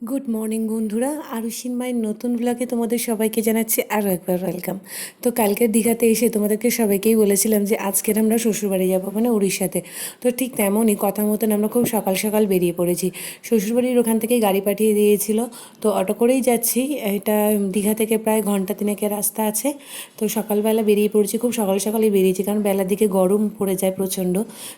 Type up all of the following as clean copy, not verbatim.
Good morning বন্ধুরা, আরুষিন মায়ের নতুন ব্লগে তোমাদের সবাইকে জানাচ্ছি আরও একবার ওয়েলকাম। তো কালকের দীঘাতে এসে তোমাদেরকে সবাইকেই বলেছিলাম যে আজকের আমরা শ্বশুরবাড়ি যাবো, মানে উড়িষ্যাতে। তো ঠিক তেমনই কথা মতন আমরা খুব সকাল সকাল বেরিয়ে পড়েছি। শ্বশুরবাড়ির ওখান থেকে গাড়ি পাঠিয়ে দিয়েছিল, তো অটো করেই যাচ্ছি। এটা দীঘা থেকে প্রায় ঘন্টা তিনেকের রাস্তা আছে। তো সকালবেলা বেরিয়ে পড়েছি, খুব সকাল সকালই বেরিয়েছি কারণ বেলার দিকে গরম পড়ে যায় প্রচণ্ড।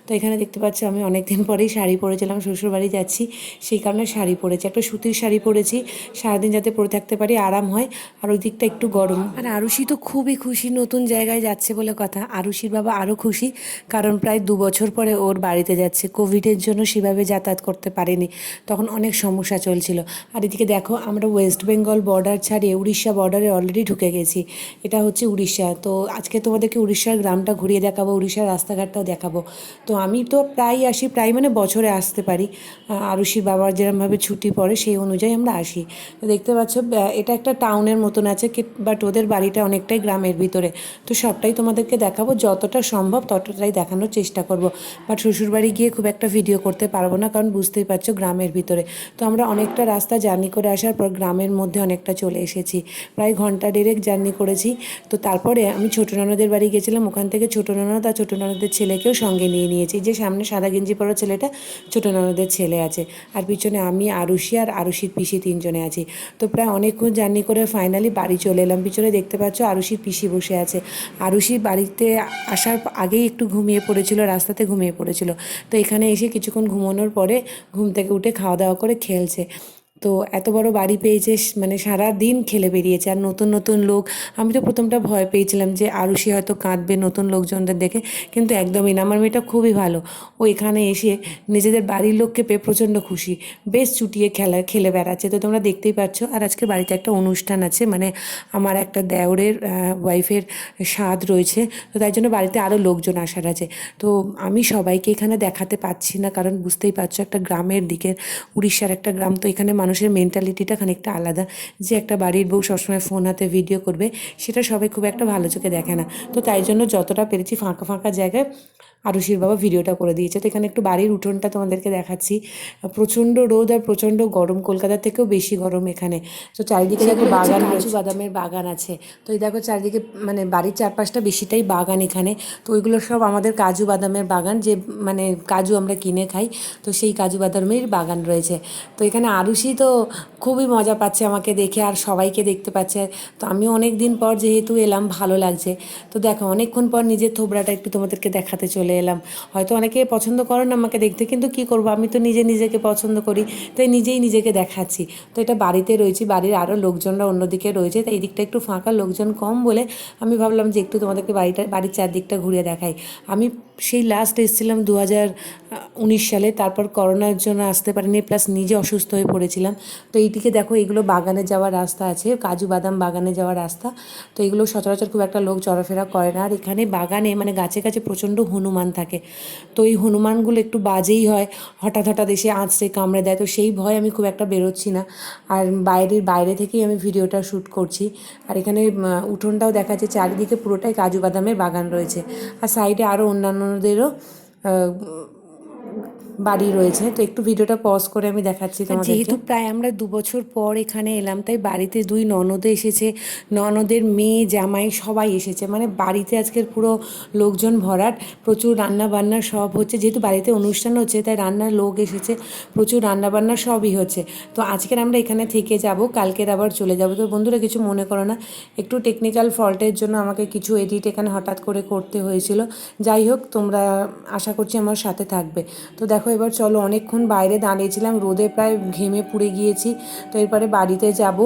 তো এখানে দেখতে পাচ্ছি আমি অনেক দিন পরেই শাড়ি পরেছিলাম, শ্বশুরবাড়ি যাচ্ছি সেই কারণে শাড়ি পরেছি, একটা সুতির শাড়ি পরেছি, সারাদিন যাতে পরে থাকতে পারি, আরাম হয়। আর ওই দিকটা একটু গরম। আর আরুষি তো খুবই খুশি, নতুন জায়গায় যাচ্ছে বলে কথা। আরুষির বাবা আরও খুশি, কারণ প্রায় 2 বছর পরে ওর বাড়িতে যাচ্ছে। কোভিডের জন্য সেভাবে যাতায়াত করতে পারেনি, তখন অনেক সমস্যা চলছিল। আর এদিকে দেখো, আমরা ওয়েস্ট বেঙ্গল বর্ডার ছাড়িয়ে উড়িষ্যা বর্ডারে অলরেডি ঢুকে গেছি। এটা হচ্ছে উড়িষ্যা। তো আজকে তোমাদেরকে উড়িষ্যার গ্রামটা ঘুরিয়ে দেখাবো, উড়িষ্যার রাস্তাঘাটটাও দেখাবো। তো আমি তো প্রায় আসি, প্রায় মানে বছরে আসতে পারি। আরুষির বাবার যেরকমভাবে ছুটি পড়ে সেই অনুযায়ী আমরা আসি। তো দেখতে পাচ্ছ এটা একটা টাউনের মতন আছে, বাট ওদের বাড়িটা অনেকটাই গ্রামের ভিতরে। তো সবটাই তোমাদেরকে দেখাবো, যতটা সম্ভব ততটাই দেখানোর চেষ্টা করব। বাট শ্বশুরবাড়ি গিয়ে খুব একটা ভিডিও করতে পারবো না, কারণ বুঝতেই পারছো গ্রামের ভিতরে। তো আমরা অনেকটা রাস্তা জার্নি করে আসার পর গ্রামের মধ্যে অনেকটা চলে এসেছি, প্রায় ঘন্টা দেড়েক জার্নি করেছি। তো তারপরে আমি ছোটো ননদের বাড়ি গেছিলাম, ওখান থেকে ছোটো ননদ আর ছোটো ননদের ছেলেকেও সঙ্গে নিয়ে নিয়েছি। যে সামনে সাদা গেঞ্জি পরা ছেলেটা ছোটো ননদের ছেলে আছে, আর পিছনে আমি, আরুষি আর আরুষির পিসি, 3জনে আছি। তো প্রায় অনেকক্ষণ জার্নি করে ফাইনালি বাড়ি চলে এলাম। পিছনে দেখতে পাচ্ছ আরুষির পিসি বসে আছে। আরুষি বাড়িতে আসার আগেই একটু ঘুমিয়ে পড়েছিল, রাস্তাতে ঘুমিয়ে পড়েছিল। তো এখানে এসে কিছুক্ষণ ঘুমানোর পরে ঘুম থেকে উঠে খাওয়া দাওয়া করে খেলছে। তো এত বড় বাড়ি পেয়েছে, মানে সারা দিন খেলে বেরিয়েছে। আর নতুন নতুন লোক, আমি তো প্রথমটা ভয় পেয়েছিলাম যে আরুষি হয়তো কাঁদবে নতুন লোকজনদের দেখে, কিন্তু একদমই না। আমার মেয়েটা খুবই ভালো, ও এখানে এসে নিজেদের বাড়ির লোককে পেয়ে প্রচণ্ড খুশি, বেশ চুটিয়ে খেলে বেড়াচ্ছে। তো তোমরা দেখতেই পাচ্ছ। আর আজকে বাড়িতে একটা অনুষ্ঠান আছে, মানে আমার একটা দেওরের ওয়াইফের স্বাদ রয়েছে। তো তাই জন্য বাড়িতে আরও লোকজন আসার আছে। তো আমি সবাইকে এখানে দেখাতে পাচ্ছি না, কারণ বুঝতেই পারছো একটা গ্রামের দিকের, উড়িষ্যার একটা গ্রাম। তো এখানে মানুষের মেন্টালিটিটা খানিকটা আলাদা, যে একটা বাড়ির বউ সবসময় ফোন হাতে ভিডিও করবে, সেটা সবাই খুব একটা ভালো চোখে দেখে না। তো তাই জন্য যতটা পেরেছি ফাঁকা ফাঁকা জায়গায় আরুষির বাবা ভিডিওটা করে দিয়েছে। তো এখানে একটু বাড়ির উঠোনটা তোমাদেরকে দেখাচ্ছি। প্রচণ্ড রোদ আর প্রচণ্ড গরম, কলকাতার থেকেও বেশি গরম এখানে। তো চারিদিকে দেখো বাগান, কাজু বাদামের বাগান আছে। তো এই দেখো চারিদিকে, মানে বাড়ির চারপাশটা বেশিটাই বাগান এখানে। তো ওইগুলো সব আমাদের কাজু বাদামের বাগান, যে মানে কাজু আমরা কিনে খাই, তো সেই কাজু বাদামের বাগান রয়েছে। তো এখানে আরুষি তো খুবই মজা পাচ্ছে আমাকে দেখে, আর সবাইকে দেখতে পাচ্ছে। তো আমিও অনেক দিন পর যেহেতু এলাম, ভালো লাগছে। তো দেখো অনেকক্ষণ পর নিজের থোবড়াটা একটু তোমাদেরকে দেখাতে চলে এলাম। হয়তো অনেকে পছন্দ করো না আমাকে দেখতে, কিন্তু কি করব, আমি তো নিজেকে পছন্দ করি, তাই নিজেই নিজেকে দেখাচ্ছি। তো এটা বাড়িতে রয়েছি, বাড়ির আরও লোকজনরা অন্যদিকে রয়েছে, তাই এই দিকটা একটু ফাঁকা, লোকজন কম বলে আমি ভাবলাম যে একটু তোমাদেরকে বাড়ির চারদিকটা ঘুরিয়ে দেখাই। আমি সেই লাস্ট এসেছিলাম 2019 সালে, তারপর করোনার জন্য আসতে পারিনি, প্লাস নিজে অসুস্থ হয়ে পড়েছিলাম। তো এইদিকে দেখো, এগুলো বাগানে যাওয়ার রাস্তা আছে, কাজু বাদাম বাগানে যাওয়ার রাস্তা। তো এগুলো সচরাচর খুব একটা লোক চলাফেরা করে না। আর এখানে বাগানে, মানে গাছে গাছে প্রচণ্ড হনুমান থাকে। তো এই হনুমানগুলো একটু বাজেই হয়, হঠাৎ হঠাৎ এসে আঁচড়ে কামড়ে দেয়। তো সেই ভয় আমি খুব একটা বেরোচ্ছি না, আর বাইরে থেকেই আমি ভিডিওটা শ্যুট করছি। আর এখানে উঠোনটাও দেখাচ্ছে, চারিদিকে পুরোটাই কাজু বাদামের বাগান রয়েছে। আর সাইডে আরও অন্যান্যদেরও বাড়ি রয়েছে। তো একটু ভিডিওটা পজ করে আমি দেখাচ্ছি তোমাদেরকে। যেহেতু প্রায় আমরা 2 বছর পর এখানে এলাম, তাই বাড়িতে 2 ননদও এসেছে, ননদের মেয়ে জামাই সবাই এসেছে, মানে বাড়িতে আজকের পুরো লোকজন ভরাট। প্রচুর রান্না বান্না সব হচ্ছে, যেহেতু বাড়িতে অনুষ্ঠান হচ্ছে তাই রান্নার লোক এসেছে, প্রচুর রান্না বান্না সবই হচ্ছে। তো আজকের আমরা এখানে থেকে যাব, কালকের আবার চলে যাব। তো বন্ধুরা কিছু মনে করো না, একটু টেকনিক্যাল ফল্টের জন্য আমাকে কিছু এডিট এখানে হঠাৎ করে করতে হয়েছিল। যাই হোক, তোমরা আশা করছি আমার সাথে থাকবে। তো দেখো এবার চলো, অনেকক্ষণ বাইরে দাঁড়িয়েছিলাম, রোদে প্রায় ঘেমে পুড়ে গিয়েছি। তো এরপরে বাড়িতে যাব,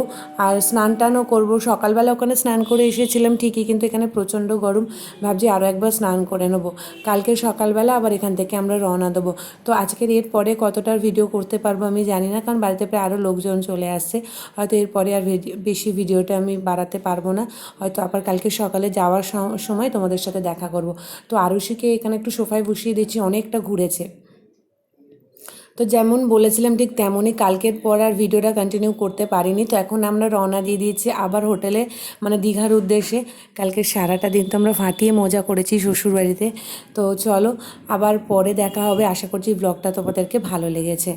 আর স্নান টানও করবো। সকালবেলা ওখানে স্নান করে এসেছিলাম ঠিকই, কিন্তু এখানে প্রচণ্ড গরম, ভাবছি আরও একবার স্নান করে নেবো। কালকে সকালবেলা আবার এখান থেকে আমরা রওনা দেবো। তো আজকের এরপরে কতটার ভিডিও করতে পারবো আমি জানি না, কারণ বাড়িতে প্রায় আরও লোকজন চলে আসছে। হয়তো এরপরে আর বেশি ভিডিওটা আমি বাড়াতে পারবো না, হয়তো আবার কালকে সকালে যাওয়ার সময় তোমাদের সাথে দেখা করব। তো আরুষিকে এখানে একটু সোফায় বসিয়ে দিচ্ছি, অনেকটা ঘুরেছে। তো যেমন বলেছিলাম ঠিক তেমনই, কালকের পর আর ভিডিওটা কন্টিনিউ করতে পারিনি। তো এখন আমরা রওনা দিয়ে দিয়েছি আবার হোটেলে, মানে দীঘার উদ্দেশ্যে। কালকে সারাটা দিন তো আমরা ফাটিয়ে মজা করেছি শ্বশুরবাড়িতে। তো চলো, আবার পরে দেখা হবে। আশা করছি ব্লগটা তোমাদেরকে ভালো লেগেছে।